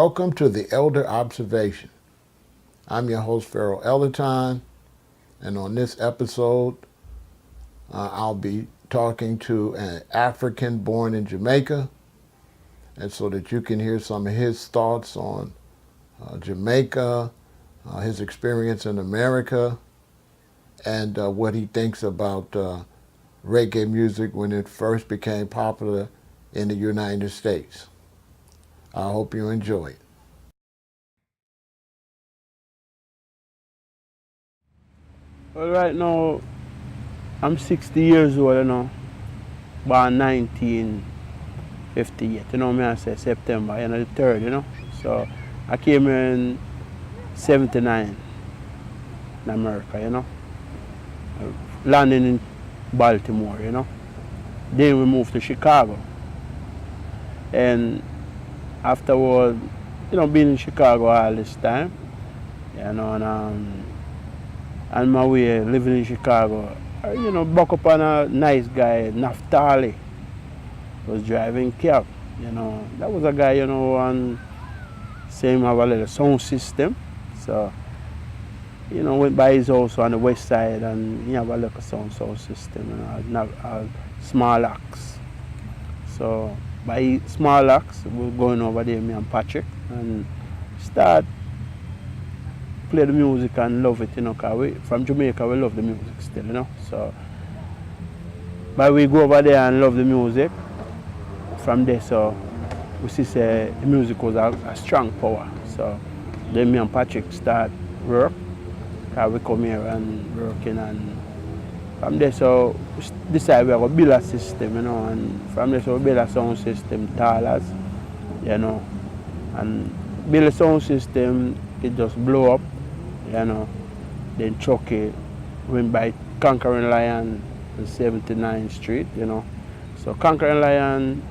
Welcome to the Elder Observation. I'm your host, Pharaoh Elderton, and on this episode, I'll be talking to an African born in Jamaica, and so that you can hear some of his thoughts on Jamaica, his experience in America, and what he thinks about reggae music when it first became popular in the United States. I hope you enjoy it. Well, right now, I'm 60 years old, born 1958, me I say September, the 3rd, So I came here in 79 in America, landing in Baltimore, Then we moved to Chicago. And afterward, being in Chicago all this time, and my way living in Chicago, buck up on a nice guy, Naphtali, was driving cab. That was a guy, and same have a little sound system. So, went by his house on the west side and he have a little sound system, a small axe. So by small axe, we were going over there, me and Patrick, and start play the music and love it, because we, from Jamaica, we love the music still, So, but we go over there and love the music. From there, so we see the music was a strong power. So then me and Patrick start work, because we come here and working, and from there, so we decide we have to build a system, and from there, so we build a sound system, Tallas, and build a sound system, it just blow up. Then Chucky went by Conquering Lion on 79th Street, So Conquering Lion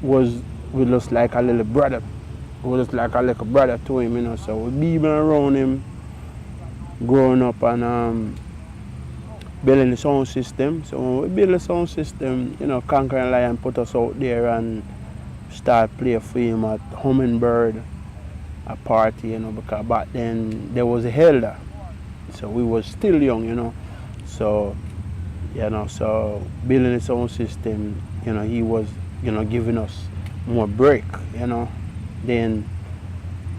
was with us like a little brother. Was like a little brother to him, So we be around him, growing up and building the sound system. So when we build the sound system, Conquering Lion put us out there and start play for him at Hummingbird, a party, because back then there was a elder, so we was still young, So, so building his own system, he was, giving us more break, Then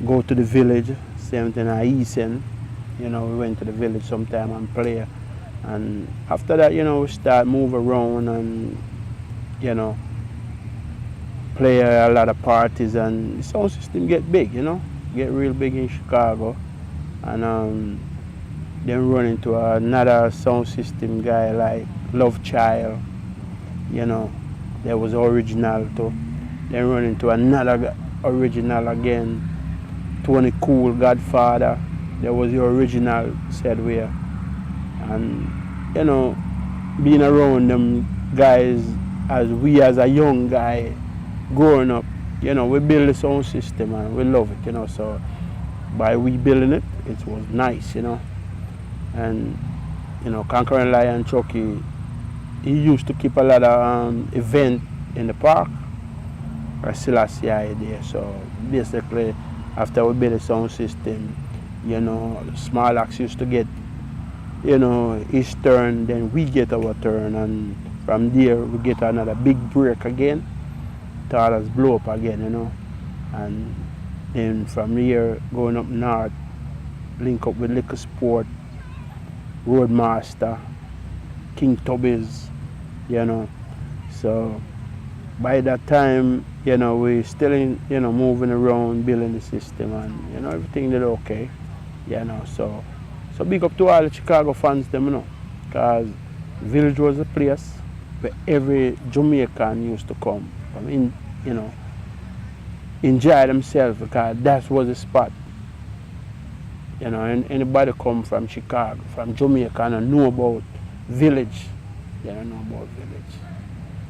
go to the village, same thing at Easton, we went to the village sometime and play, and after that, we start move around and, play a lot of parties, and the sound system get big, get real big in Chicago, and then run into another sound system guy like Love Child, that was original too. Then run into another original again, Tony Cool, Godfather, that was the original said we, and being around them guys as a young guy growing up, we build the sound system and we love it, So by we building it, it was nice, And Conquering Lion Chucky, he used to keep a lot of event in the park. Or still I see there. So basically, after we build the sound system, Small Axe used to get, his turn, then we get our turn, and from there we get another big break again. Tallas blow up again, and then from here going up north, link up with Liquor Sport, Roadmaster, King Tubby's, So by that time, we still in, moving around, building the system, and everything did okay, So big up to all the Chicago fans, because Village was a place where every Jamaican used to come. Enjoy themselves, because that was the spot. And anybody come from Chicago, from Jamaica, and know about Village, know about Village.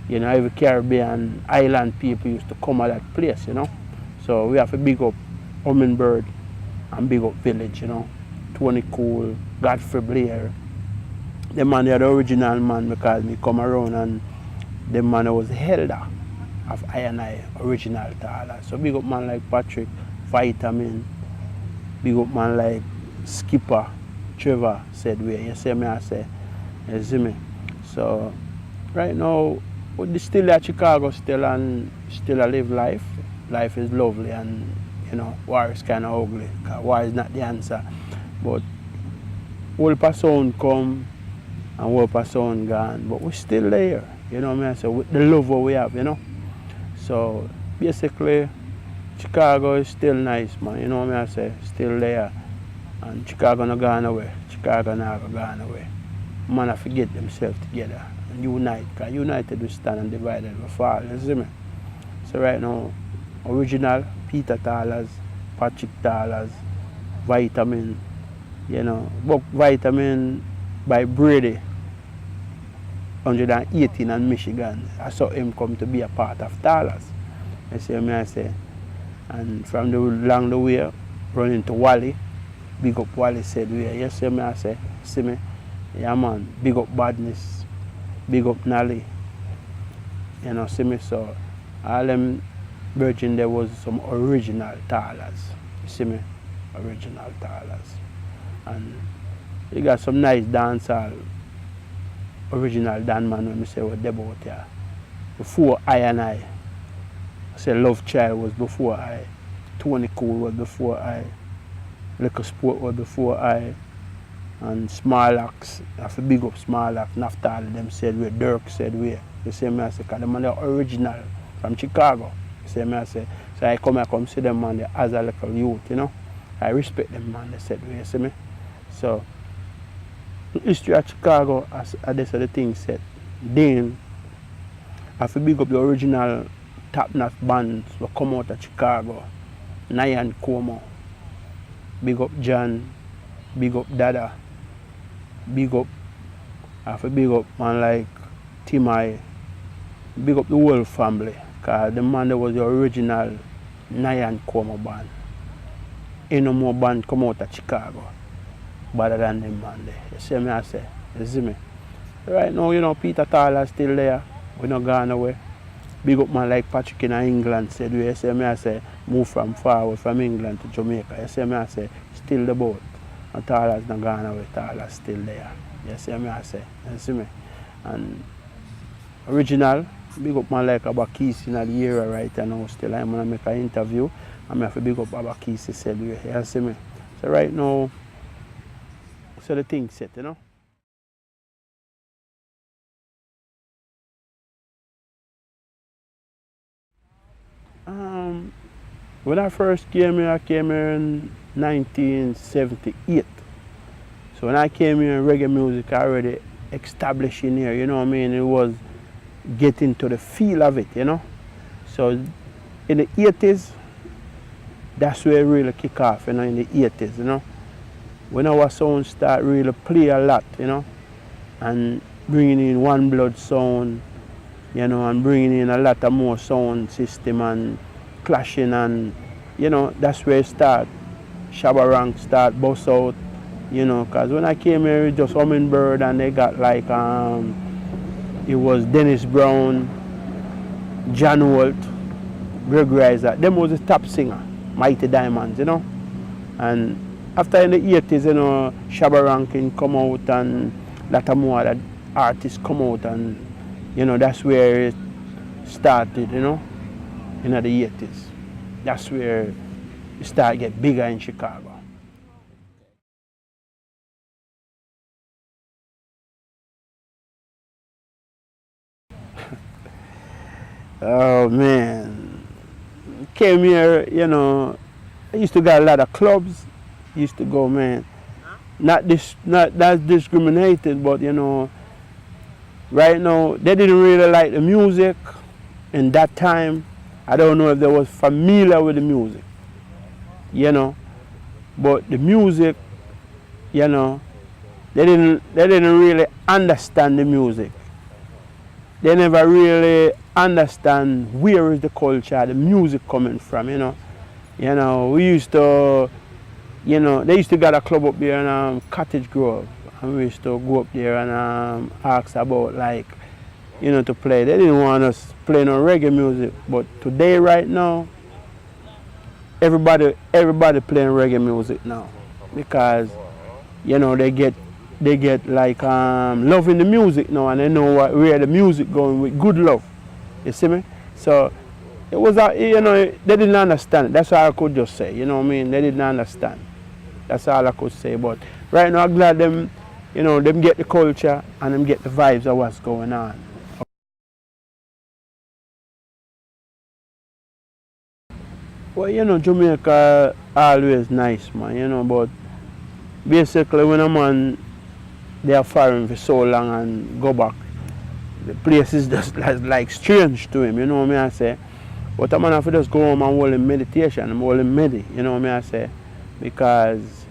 Every Caribbean island people used to come at that place, So we have to big up Hummingbird and big up Village, Tony Cool, Godfrey Blair. The man, the original man, because me come around and the man was elder. of I and I original Tallas. So big up man like Patrick, Vitamin, big up man like Skipper, Trevor said we. You see me I say, you see me. So right now we still at Chicago still and still I live life. Life is lovely and you know, war is kinda ugly. War is not the answer. But Wolper sound come and Wolper sound gone. But we're still there. You know what I mean? So with the love what we have, you know. So basically Chicago is still nice, man. You know what I say? Still there. And Chicago not gone away. Chicago never gone away. Man, I forget themselves together and unite. Because united we stand and divided we fall. You see me? So right now, original Peter Tallas, Patrick Tallas, Vitamin, you know, book Vitamin by Brady, 118 in Michigan. I saw him come to be a part of Tallas. You see me I say? And from along the way, running to Wally, big up Wally said, you see me I say, see me? Yeah man, big up Badness, big up Nally, you know, see me? So all them virgin there was some original Tallas, you see me? Original Tallas. And you got some nice dancehall, original Dan man when I say what they about here. Before I and I say Love Child was before I, Tony Cool was before I, Liquor Sport was before I, and Small Axe, I have to big up Small Axe, Naftali them said where, Dirk said where. You see me I say, because them man are original from Chicago. You see me I say, so I come see them man as a little youth, you know. I respect them man, they said where, you see me. So the history of Chicago, as this are the things said. Then I have to big up the original top-notch bands that come out of Chicago. Nyan Como, big up John, big up Dada, big up, I have to big up man like Timai, big up the whole family, because the man that was the original Nyan Como band. Ain't no more band come out of Chicago better than them man there. You see me I say, you see me? Right now, you know, Peter Tallas still there, we not gone away. Big up man like Patrick in England said, you see me I say, move from far away from England to Jamaica. You see me I say, still the boat. And Tallas not gone away, Tallas still there. You see me I say, you see me? And original, big up man like Abakisi in the area right now still. I'm going to make an interview. And I have to big up Abakisi said, you see me? So right now, so the thing set, you know. When I first came here, I came here in 1978. So when I came here, reggae music I already established in here, you know what I mean? It was getting to the feel of it, you know. So in the 80s, that's where it really kick off, you know, in the 80s, you know. When our sound start really play a lot, you know, and bringing in One Blood sound, you know, and bringing in a lot of more sound system and clashing and, you know, that's where it start. Shabba Rank start bust out, you know, because when I came here, it was just Hummingbird and they got like, it was Dennis Brown, John Holt, Greg Riser. Them was the top singer, Mighty Diamonds, you know. And after in the 80s, you know, Shabba Rankin come out and a lot of more that artists come out and, you know, that's where it started, you know, in the 80s. That's where it started to get bigger in Chicago. Oh man, came here, you know, I used to get a lot of clubs, used to go, man. Not that's discriminated, but you know, right now they didn't really like the music in that time. I don't know if they was familiar with the music, you know, but the music, you know, they didn't really understand the music. They never really understand where is the culture, the music coming from, you know. You know, we used to, you know, they used to got a club up there in Cottage Grove, and we used to go up there and ask about like to play. They didn't want us playing no reggae music. But today, right now, everybody playing reggae music now, because they get like loving the music now, and they know where the music going with good love. You see me? So it was they didn't understand. That's all I could just say. You know what I mean? They didn't understand. That's all I could say. But right now, I'm glad them get the culture and them get the vibes of what's going on. Well, Jamaica always nice, man. But basically, when a man they are foreign for so long and go back, the place is just like strange to him. You know what I say? But a man have to just go home and hold in meditation and hold in medi. You know what I say? Because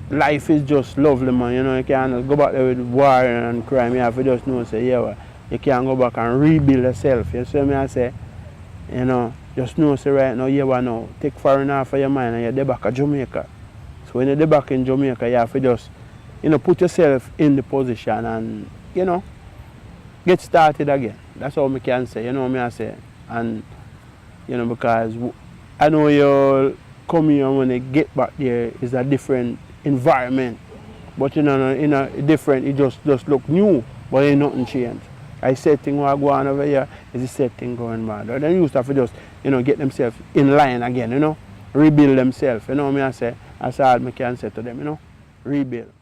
life is just lovely, man. You can't go back there with war and crime. You have to just know, say, yeah, well, you can't go back and rebuild yourself. You see what I say? Just know, say, right now, yeah, well, now, take foreign off of your mind and you're back at Jamaica. So when you're back in Jamaica, you have to just, put yourself in the position and, get started again. That's all I can say, you know what I say? And, because I know you come here when you get back there, it's a different environment. But in a different, it just look new, but ain't nothing changed. I said thing what go on over here is the same thing going on. They used to have to just, get themselves in line again, rebuild themselves, you know what I say? That's all I can say to them, rebuild.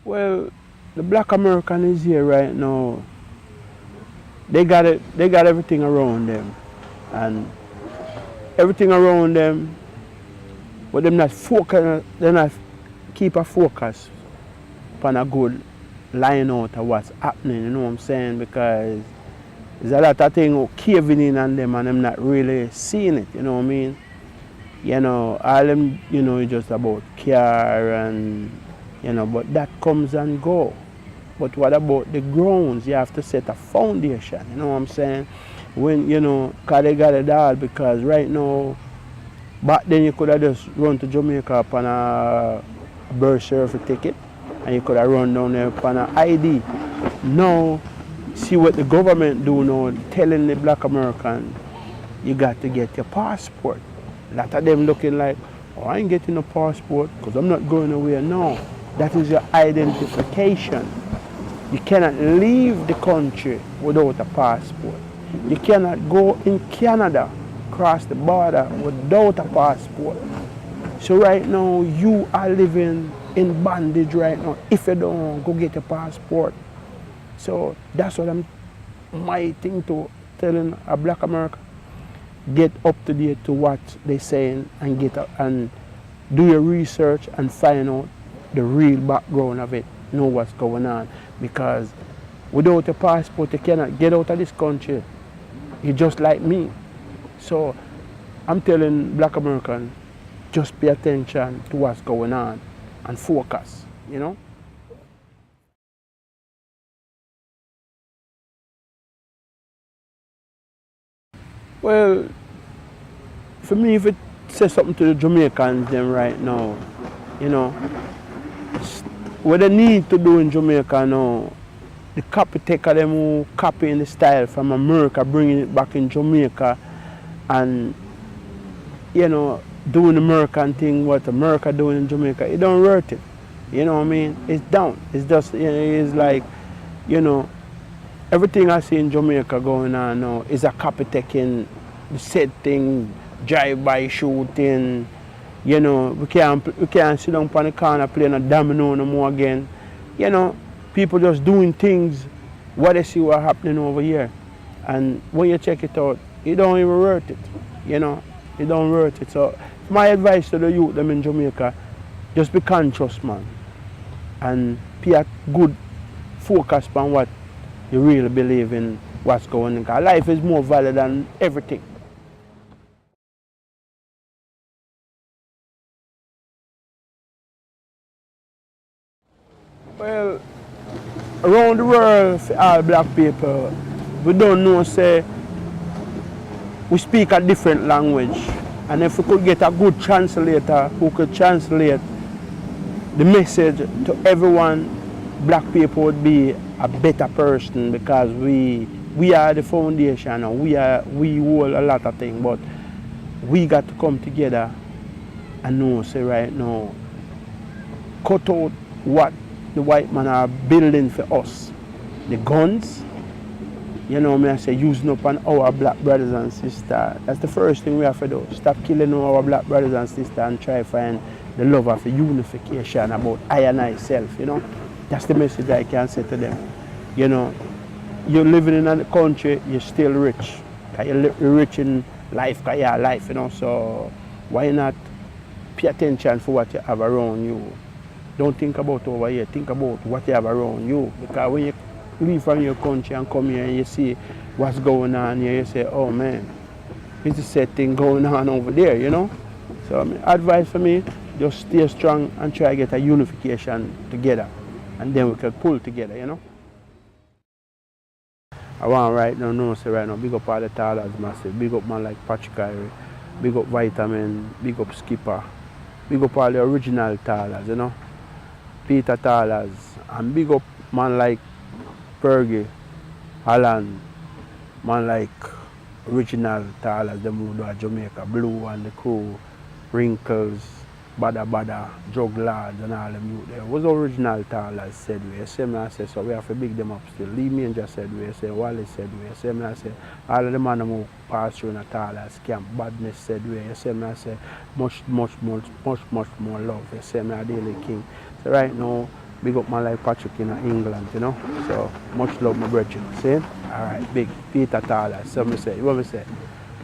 Well, the black American is here right now. They got everything around them. And everything around them, but them not focus, they not keep a focus on a good line out of what's happening, you know what I'm saying? Because there's a lot of things caving in on them and them not really seeing it, you know what I mean? All them, it's just about care and, but that comes and go. But what about the grounds? You have to set a foundation, you know what I'm saying? When, because they got it all, because right now, back then you could have just run to Jamaica upon a birth certificate ticket and you could have run down there upon an ID. Now, see what the government do now, telling the black American, you got to get your passport. A lot of them looking like, oh, I ain't getting a passport because I'm not going away. No, that is your identification. You cannot leave the country without a passport. You cannot go in Canada, cross the border without a passport. So right now, you are living in bondage right now if you don't go get a passport. So that's what my thing to telling a black American. Get up to date to what they're saying and and do your research and find out the real background of it, know what's going on. Because without a passport, you cannot get out of this country. You're just like me. So I'm telling black Americans, just pay attention to what's going on and focus, Well, for me, if it says something to the Jamaicans them right now, what they need to do in Jamaica now, the copy taker them who copying the style from America, bringing it back in Jamaica and, doing the American thing, what America doing in Jamaica, it don't worth it. You know what I mean? It's down. It's just, it's like, everything I see in Jamaica going on now is a copy taking, the said thing, drive-by shooting. We can't sit down on the corner playing a domino no more again. People just doing things what they see what happening over here. And when you check it out, it don't even worth it. It don't worth it. So my advice to the youth them in Jamaica, just be conscious, man. And pay a good focus on what you really believe in what's going on. Because life is more valid than everything. Well, around the world, for all black people, we don't know, say, we speak a different language. And if we could get a good translator who could translate the message to everyone, black people would be a better person, because we are the foundation and we hold a lot of things, but we got to come together and know, say right now, cut out what the white man are building for us. The guns, you know me I say, using up on our black brothers and sisters. That's the first thing we have to do. Stop killing our black brothers and sisters and try to find the love of the unification about I and I self, you know. That's the message I can say to them. You know, you're living in a country, you're still rich. You're rich in life, because you're life, you know. So why not pay attention for what you have around you? Don't think about over here, think about what you have around you. Because when you leave from your country and come here and you see what's going on here, you say, oh man, it's the same thing going on over there, you know. So advice for me, just stay strong and try to get a unification together, and then we can pull together, you know. I want right now know, say right now, big up all the Tallas massive, big up man like Patrick Irie, big up Vitamin, big up Skipper, big up all the original Tallas, you know. Peter Tallas, and big up man like Reggae, Holland, man like original Tallas, the who do a Jamaica, Blue and the crew, Wrinkles, Bada Bada, Drug Lords and all them youth there. Was original Tallas said we. See me I say, so we have to big them up still. Lee Manger said we, say Wally said we. See me I say, all of the man who pass through in a Tallas camp, Badness said we. See me I say, much more love. You see me a Daily King. So right now, big up man like Patrick in England, you know. So much love my brethren. See? Alright, big Peter Tallas. So me say, what me say?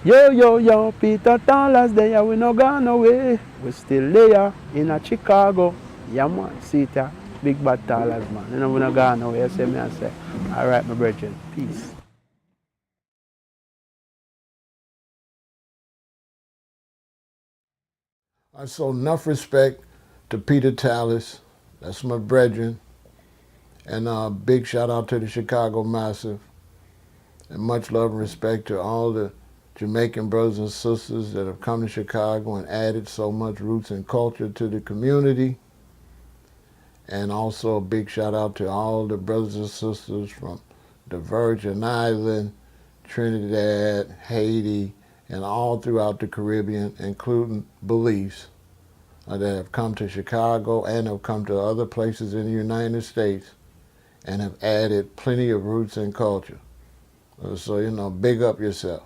Yo, Peter Tallas there, we no gone away. We still there in a Chicago. Yeah man, see it ya. Big bad Tallas man. You know we no gone away. You see me I say. Alright my brethren, peace. I show enough respect to Peter Tallas, that's my brethren, and a big shout out to the Chicago Massive, and much love and respect to all the Jamaican brothers and sisters that have come to Chicago and added so much roots and culture to the community. And also a big shout out to all the brothers and sisters from the Virgin Islands, Trinidad, Haiti, and all throughout the Caribbean, including Belize, that have come to Chicago and have come to other places in the United States and have added plenty of roots and culture. So, you know, big up yourself.